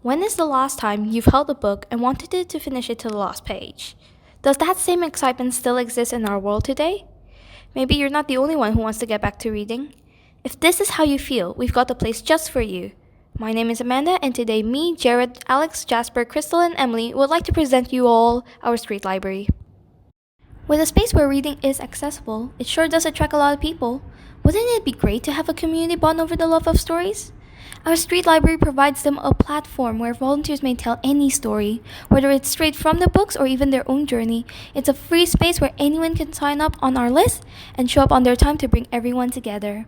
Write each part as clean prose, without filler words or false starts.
When is the last time you've held a book and wanted to finish it to the last page? Does that same excitement still exist in our world today? Maybe you're not the only one who wants to get back to reading. If this is how you feel, we've got the place just for you. My name is Amanda, and today me, Jared, Alex, Jasper, Crystal, and Emily would like to present you all our street library. With a space where reading is accessible, it sure does attract a lot of people. Wouldn't it be great to have a community bond over the love of stories? Our street library provides them a platform where volunteers may tell any story, whether it's straight from the books or even their own journey. It's a free space where anyone can sign up on our list and show up on their time to bring everyone together.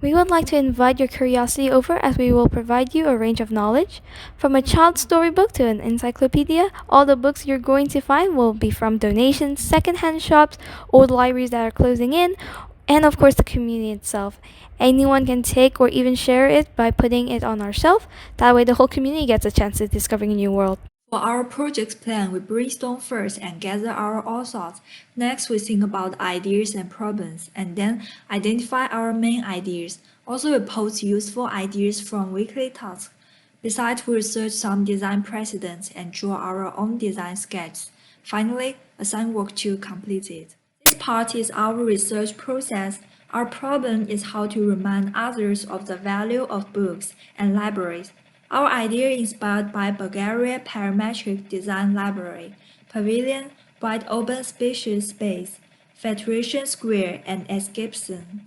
We would like to invite your curiosity over as we will provide you a range of knowledge. From a child's storybook to an encyclopedia, all the books you're going to find will be from donations, secondhand shops, old libraries that are closing in, and of course the community itself. Anyone can take or even share it by putting it on our shelf. That way the whole community gets a chance at discovering a new world. For our project plan, we brainstorm first and gather our all thoughts. Next, we think about ideas and problems, and then identify our main ideas. Also, we post useful ideas from weekly tasks. Besides, we research some design precedents and draw our own design sketches. Finally, assign work to complete it. This part is our research process. Our problem is how to remind others of the value of books and libraries. Our idea is inspired by Bulgaria Parametric Design Library, Pavilion, Wide Open Spacious Space, Federation Square, and Escape Zone.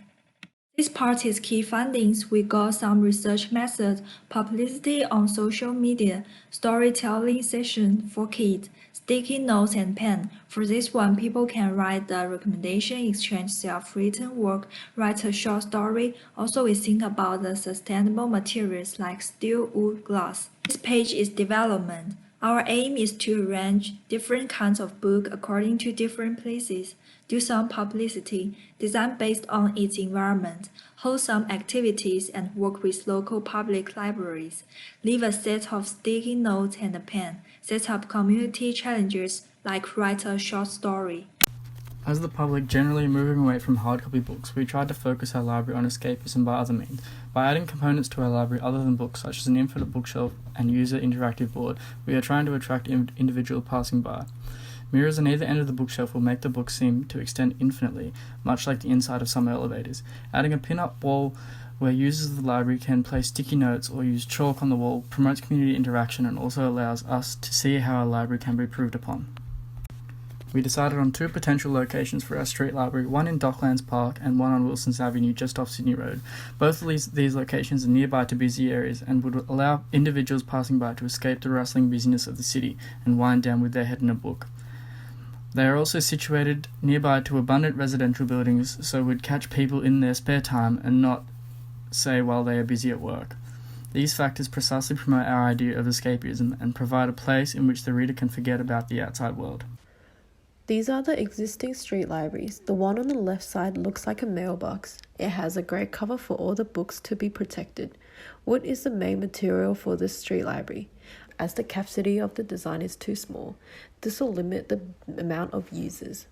This part is key findings. We got some research methods, publicity on social media, storytelling session for kids, sticky notes and pen. For this one, people can write the recommendation, exchange self-written work, write a short story. Also, we think about the sustainable materials like steel, wood, glass. This page is development. Our aim is to arrange different kinds of books according to different places, do some publicity, design based on its environment, hold some activities and work with local public libraries, leave a set of sticky notes and a pen, set up community challenges like write a short story. As the public generally moving away from hardcopy books, we tried to focus our library on escapism by other means. By adding components to our library other than books, such as an infinite bookshelf and user interactive board, we are trying to attract individual passing by. Mirrors on either end of the bookshelf will make the book seem to extend infinitely, much like the inside of some elevators. Adding a pin-up wall where users of the library can place sticky notes or use chalk on the wall promotes community interaction and also allows us to see how our library can be improved upon. We decided on two potential locations for our street library, one in Docklands Park and one on Wilson's Avenue just off Sydney Road. Both of these locations are nearby to busy areas and would allow individuals passing by to escape the rustling busyness of the city and wind down with their head in a book. They are also situated nearby to abundant residential buildings, so would catch people in their spare time and not, say, while they are busy at work. These factors precisely promote our idea of escapism and provide a place in which the reader can forget about the outside world. These are the existing street libraries. The one on the left side looks like a mailbox. It has a grey cover for all the books to be protected. Wood is the main material for this street library, as the capacity of the design is too small. This will limit the amount of users.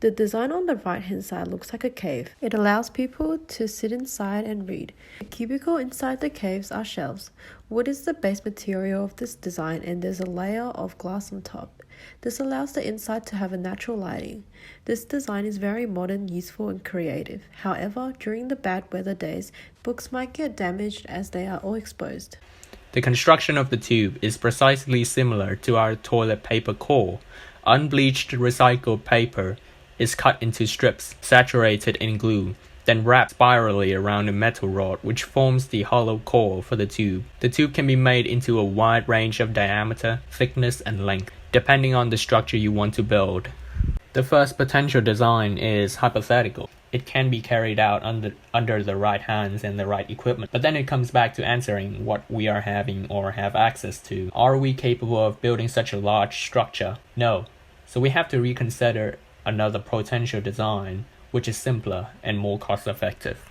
The design on the right-hand side looks like a cave. It allows people to sit inside and read. The cubicle inside the caves are shelves. Wood is the base material of this design and there's a layer of glass on top. This allows the inside to have a natural lighting. This design is very modern, useful and creative. However, during the bad weather days, books might get damaged as they are all exposed. The construction of the tube is precisely similar to our toilet paper core. Unbleached recycled paper is cut into strips saturated in glue, then wrapped spirally around a metal rod which forms the hollow core for the tube. The tube can be made into a wide range of diameter, thickness, and length, depending on the structure you want to build. The first potential design is hypothetical. It can be carried out under the right hands and the right equipment, but then it comes back to answering what we are having or have access to. Are we capable of building such a large structure? No. So we have to reconsider another potential design, which is simpler and more cost-effective.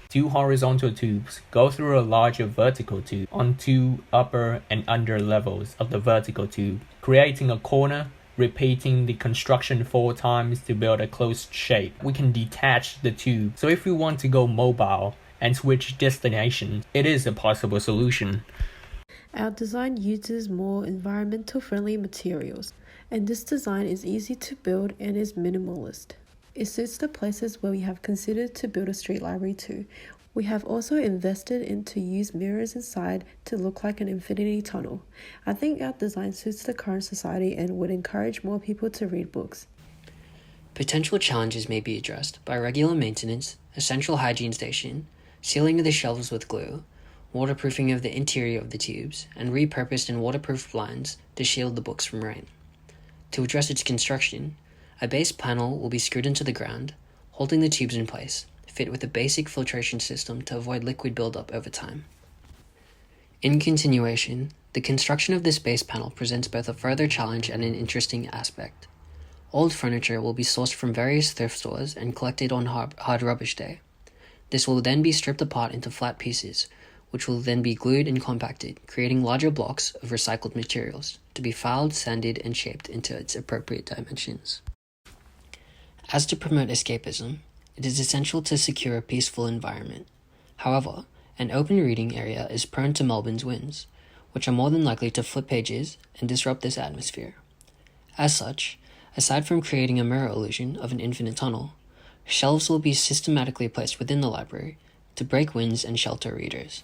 Two horizontal tubes go through a larger vertical tube on two upper and under levels of the vertical tube, creating a corner, repeating the construction 4 times to build a closed shape. We can detach the tube, so if we want to go mobile and switch destination, it is a possible solution. Our design uses more environmental friendly materials, and this design is easy to build and is minimalist. It suits the places where we have considered to build a street library to. We have also invested in to use mirrors inside to look like an infinity tunnel. I think our design suits the current society and would encourage more people to read books. Potential challenges may be addressed by regular maintenance, a central hygiene station, sealing of the shelves with glue, waterproofing of the interior of the tubes, and repurposed and waterproof blinds to shield the books from rain. To address its construction, a base panel will be screwed into the ground, holding the tubes in place, fit with a basic filtration system to avoid liquid buildup over time. In continuation, the construction of this base panel presents both a further challenge and an interesting aspect. Old furniture will be sourced from various thrift stores and collected on hard rubbish day. This will then be stripped apart into flat pieces, which will then be glued and compacted, creating larger blocks of recycled materials to be filed, sanded, and shaped into its appropriate dimensions. As to promote escapism, it is essential to secure a peaceful environment. However, an open reading area is prone to Melbourne's winds, which are more than likely to flip pages and disrupt this atmosphere. As such, aside from creating a mirror illusion of an infinite tunnel, shelves will be systematically placed within the library to break winds and shelter readers.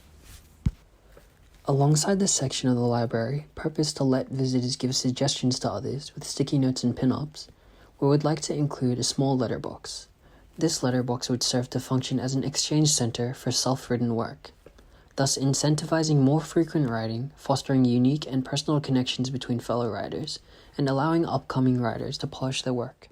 Alongside this section of the library, purposed to let visitors give suggestions to others with sticky notes and pin-ups, we would like to include a small letterbox. This letterbox would serve to function as an exchange center for self-written work, thus incentivizing more frequent writing, fostering unique and personal connections between fellow writers, and allowing upcoming writers to polish their work.